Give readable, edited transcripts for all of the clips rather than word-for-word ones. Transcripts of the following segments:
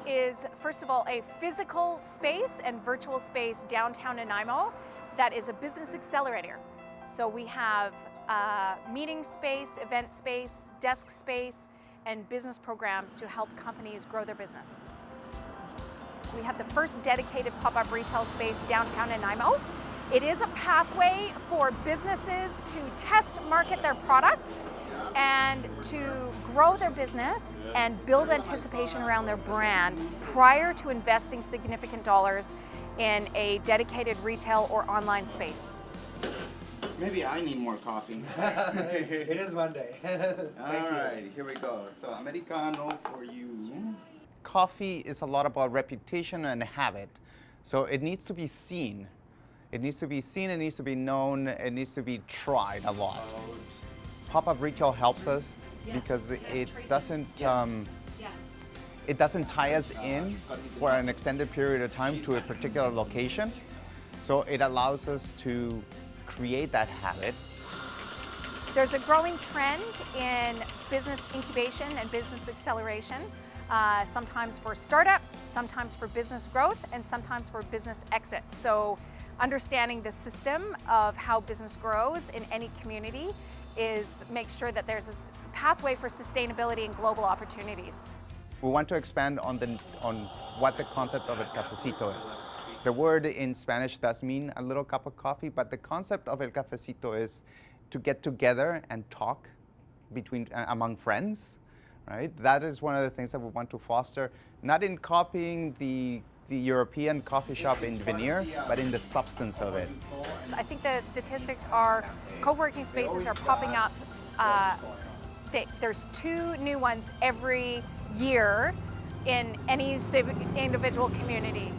is, first of all, a physical space and virtual space downtown Nanaimo that is a business accelerator. So we have meeting space, event space, desk space, and business programs to help companies grow their business. We have the first dedicated pop-up retail space downtown Nanaimo. It is a pathway for businesses to test market their product and to grow their business and build anticipation around their brand prior to investing significant dollars in a dedicated retail or online space. Maybe I need more coffee. It is Monday. All right, here we go. So Americano for you. Coffee is a lot about reputation and habit. So it needs to be seen. It needs to be seen, it needs to be known, it needs to be tried a lot. Pop-up retail helps us because it doesn't tie us in for an extended period of time to a particular location. So it allows us to create that habit. There's a growing trend in business incubation and business acceleration, sometimes for startups, sometimes for business growth, and sometimes for business exit. So understanding the system of how business grows in any community make sure that there's a pathway for sustainability and global opportunities. We want to expand on what the concept of el cafecito is. The word in Spanish does mean a little cup of coffee, but the concept of el cafecito is to get together and talk among friends, right? That is one of the things that we want to foster, not in copying the European coffee shop in veneer, but in the substance of it. I think the statistics are co-working spaces are popping up. There's 2 new ones every year in any individual community.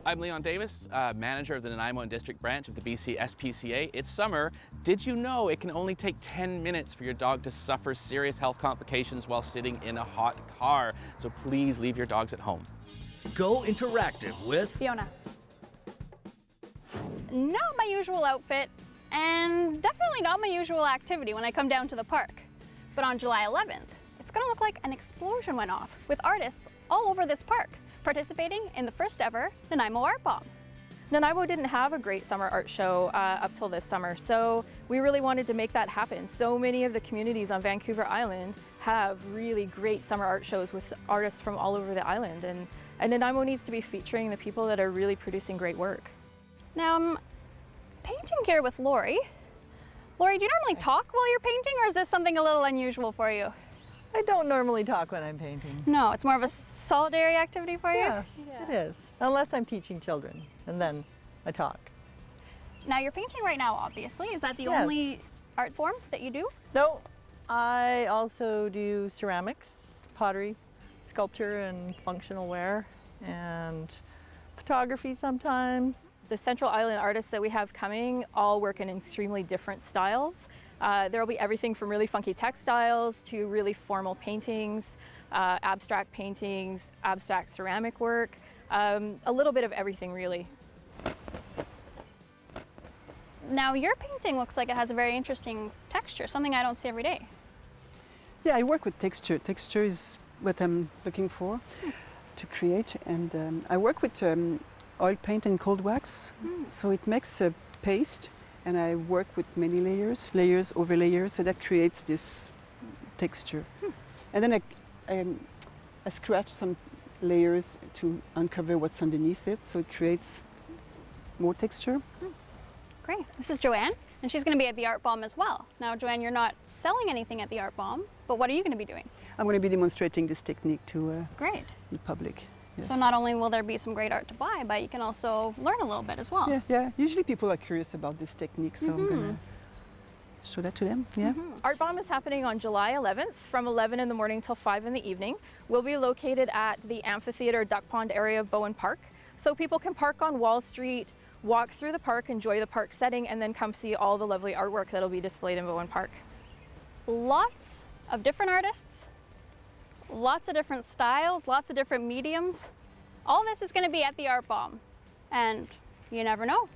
I'm Leon Davis, manager of the Nanaimo and District Branch of the BC SPCA. It's summer. Did you know it can only take 10 minutes for your dog to suffer serious health complications while sitting in a hot car? So please leave your dogs at home. Go interactive with Fiona. Not my usual outfit, and definitely not my usual activity when I come down to the park. But on July 11th, it's gonna look like an explosion went off with artists all over this park, participating in the first ever Nanaimo Art Bomb. Nanaimo didn't have a great summer art show up till this summer, so we really wanted to make that happen. So many of the communities on Vancouver Island have really great summer art shows with artists from all over the island, and Nanaimo needs to be featuring the people that are really producing great work. Now, I'm painting here with Lori. Lori, do you normally talk while you're painting, or is this something a little unusual for you? I don't normally talk when I'm painting. No, it's more of a solitary activity for you? Yeah, it is. Unless I'm teaching children, and then I talk. Now you're painting right now, obviously. Is that the only art form that you do? No, I also do ceramics, pottery, sculpture, and functional wear, and photography sometimes. The Central Island artists that we have coming all work in extremely different styles. There will be everything from really funky textiles to really formal paintings, abstract paintings, abstract ceramic work, a little bit of everything really. Now your painting looks like it has a very interesting texture, something I don't see every day. Yeah, I work with texture. Texture is what I'm looking for to create, and I work with oil paint and cold wax, so it makes a paste. And I work with many layers, layers over layers, so that creates this texture. And then I scratch some layers to uncover what's underneath it, so it creates more texture. Great. This is Joanne, and she's going to be at the Art Bomb as well. Now, Joanne, you're not selling anything at the Art Bomb, but what are you going to be doing? I'm going to be demonstrating this technique to the public. Yes. So not only will there be some great art to buy, but you can also learn a little bit as well. Yeah. Usually people are curious about this technique, so I'm going to show that to them. Yeah. Art Bomb is happening on July 11th from 11 in the morning till 5 in the evening. We'll be located at the amphitheater Duck Pond area of Bowen Park. So people can park on Wall Street, walk through the park, enjoy the park setting, and then come see all the lovely artwork that'll be displayed in Bowen Park. Lots of different artists, lots of different styles, lots of different mediums. All this is going to be at the Art Bomb. And you never know,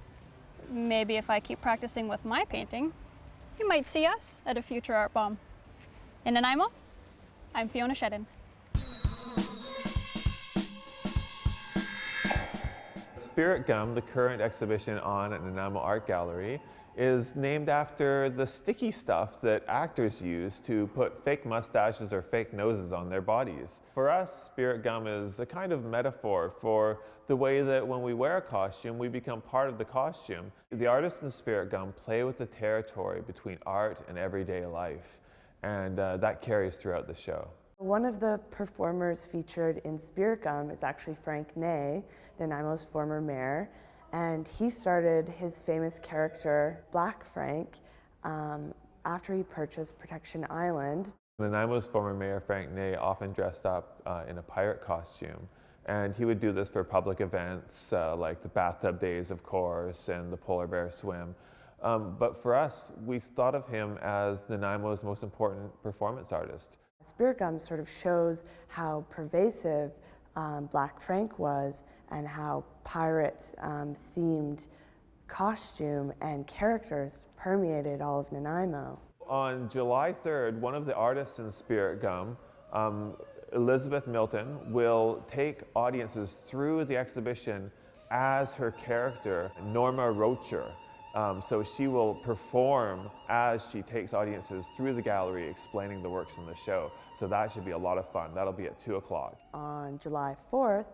maybe if I keep practicing with my painting, you might see us at a future Art Bomb. In Nanaimo, I'm Fiona Shedden. Spirit Gum, the current exhibition on at Nanaimo Art Gallery, is named after the sticky stuff that actors use to put fake mustaches or fake noses on their bodies. For us, Spirit Gum is a kind of metaphor for the way that when we wear a costume, we become part of the costume. The artists in Spirit Gum play with the territory between art and everyday life, and that carries throughout the show. One of the performers featured in Spirit Gum is actually Frank Ney, Nanaimo's former mayor, and he started his famous character, Black Frank, after he purchased Protection Island. Nanaimo's former mayor, Frank Ney, often dressed up in a pirate costume, and he would do this for public events like the bathtub days, of course, and the polar bear swim. But for us, we thought of him as Nanaimo's most important performance artist. Spirit Gum sort of shows how pervasive Black Frank was and how pirate-themed costume and characters permeated all of Nanaimo. On July 3rd, one of the artists in Spirit Gum, Elizabeth Milton, will take audiences through the exhibition as her character, Norma Rocher. So she will perform as she takes audiences through the gallery explaining the works in the show. So that should be a lot of fun. That'll be at 2 o'clock. On July 4th,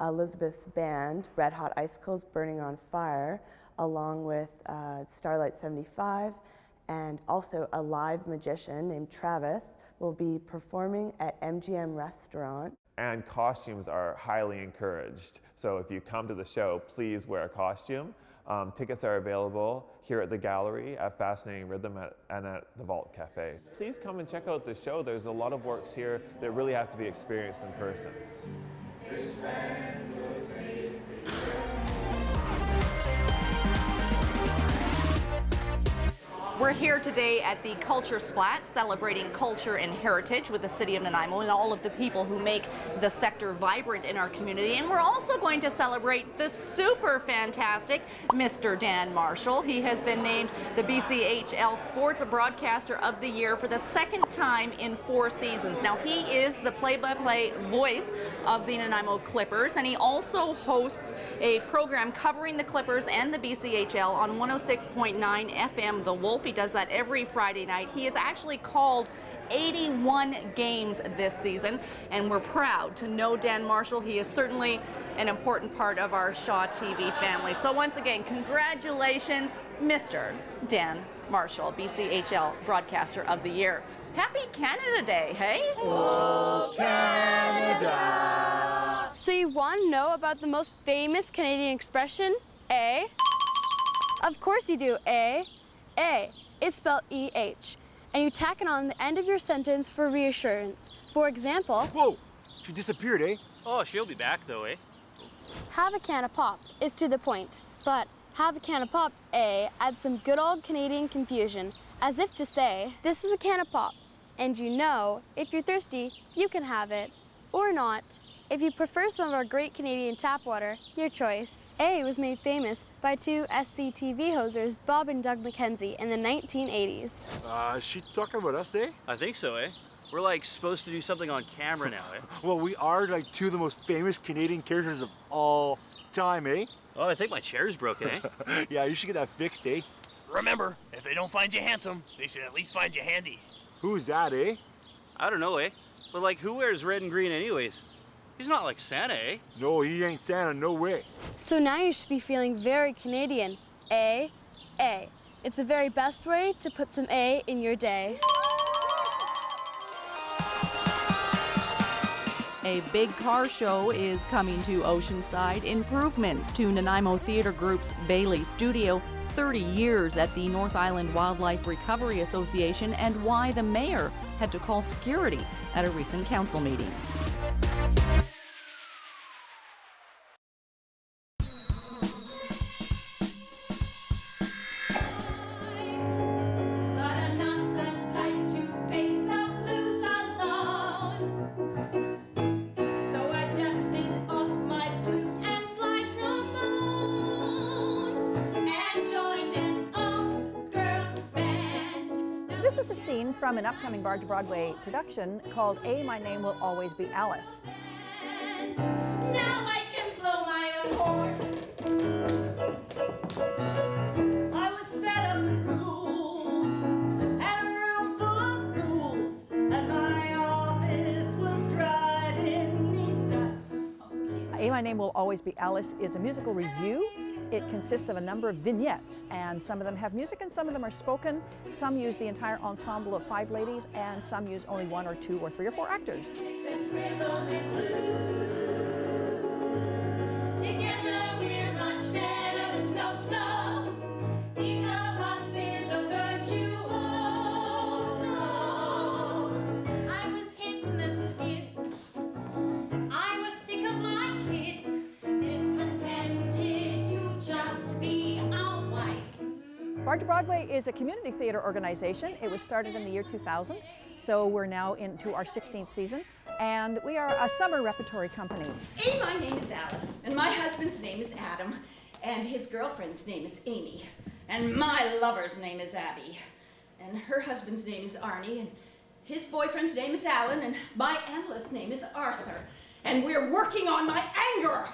Elizabeth's band, Red Hot Icicles Burning on Fire, along with Starlight 75, and also a live magician named Travis, will be performing at MGM Restaurant. And costumes are highly encouraged. So if you come to the show, please wear a costume. Tickets are available here at the gallery, at Fascinating Rhythm, and at the Vault Cafe. Please come and check out the show. There's a lot of works here that really have to be experienced in person. We're here today at the Culture Splat, celebrating culture and heritage with the City of Nanaimo and all of the people who make the sector vibrant in our community. And we're also going to celebrate the super fantastic Mr. Dan Marshall. He has been named the BCHL Sports Broadcaster of the Year for the second time in 4 seasons. Now, he is the play-by-play voice of the Nanaimo Clippers, and he also hosts a program covering the Clippers and the BCHL on 106.9 FM The Wolf. He does that every Friday night. He has actually called 81 games this season, and we're proud to know Dan Marshall. He is certainly an important part of our Shaw TV family. So once again, congratulations, Mr. Dan Marshall, BCHL Broadcaster of the Year. Happy Canada Day, hey? Oh, Canada! So you want to know about the most famous Canadian expression, eh? Of course you do, eh? A. It's spelled E-H, and you tack it on the end of your sentence for reassurance. For example, whoa, she disappeared, eh? Oh, she'll be back though, eh? Have a can of pop is to the point, but have a can of pop, A, adds some good old Canadian confusion, as if to say, this is a can of pop, and you know, if you're thirsty, you can have it, or not. If you prefer some of our great Canadian tap water, your choice. A was made famous by 2 SCTV hosers, Bob and Doug McKenzie, in the 1980s. Is she talking about us, eh? I think so, eh? We're like supposed to do something on camera now, eh? Well, we are like 2 of the most famous Canadian characters of all time, eh? Oh, I think my chair's broken, eh? Yeah, you should get that fixed, eh? Remember, if they don't find you handsome, they should at least find you handy. Who's that, eh? I don't know, eh? But like, who wears red and green anyways? He's not like Santa, eh? No, he ain't Santa, no way. So now you should be feeling very Canadian. A. It's the very best way to put some A in your day. A big car show is coming to Oceanside. Improvements to Nanaimo Theatre Group's Bailey Studio, 30 years at the North Island Wildlife Recovery Association, and why the mayor had to call security at a recent council meeting. This is a scene from an upcoming Barge Broadway production called A, My Name Will Always Be Alice. Now I can blow my own horn. Name Will Always Be Alice is a musical review. It consists of a number of vignettes, and some of them have music and some of them are spoken. Some use the entire ensemble of 5 ladies, and some use only 1 or 2 or 3 or 4 actors. Barge Broadway is a community theater organization. It was started in the year 2000, so we're now into our 16th season, and we are a summer repertory company. Hey, my name is Alice, and my husband's name is Adam, and his girlfriend's name is Amy, and my lover's name is Abby, and her husband's name is Arnie, and his boyfriend's name is Alan, and my analyst's name is Arthur, and we're working on my anger!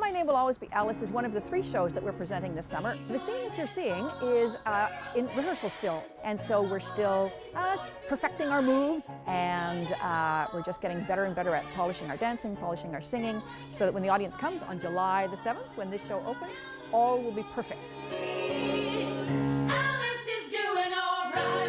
My Name Will Always Be Alice is one of the 3 shows that we're presenting this summer. The scene that you're seeing is in rehearsal still, and so we're still perfecting our moves, and we're just getting better and better at polishing our dancing, polishing our singing, so that when the audience comes on July the 7th, when this show opens, all will be perfect. Alice is doing all right.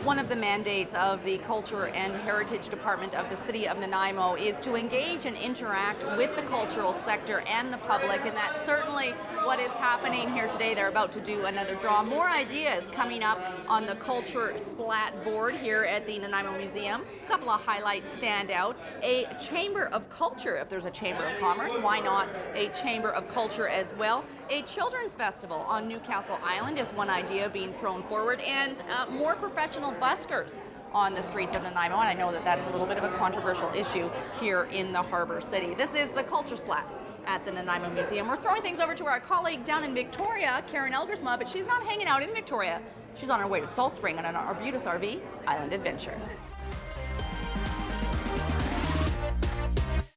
One of the mandates of the Culture and Heritage Department of the City of Nanaimo is to engage and interact with the cultural sector and the public, and that's certainly what is happening here today. They're about to do another draw. More ideas coming up on the Culture Splat board here at the Nanaimo Museum. A couple of highlights stand out. A Chamber of Culture, if there's a Chamber of Commerce, why not a Chamber of Culture as well? A children's festival on Newcastle Island is one idea being thrown forward, and more professional buskers on the streets of Nanaimo, and I know that that's a little bit of a controversial issue here in the Harbour City. This is the Culture Splat at the Nanaimo Museum. We're throwing things over to our colleague down in Victoria, Karen Elgersma, but she's not hanging out in Victoria. She's on her way to Salt Spring on an Arbutus RV Island adventure.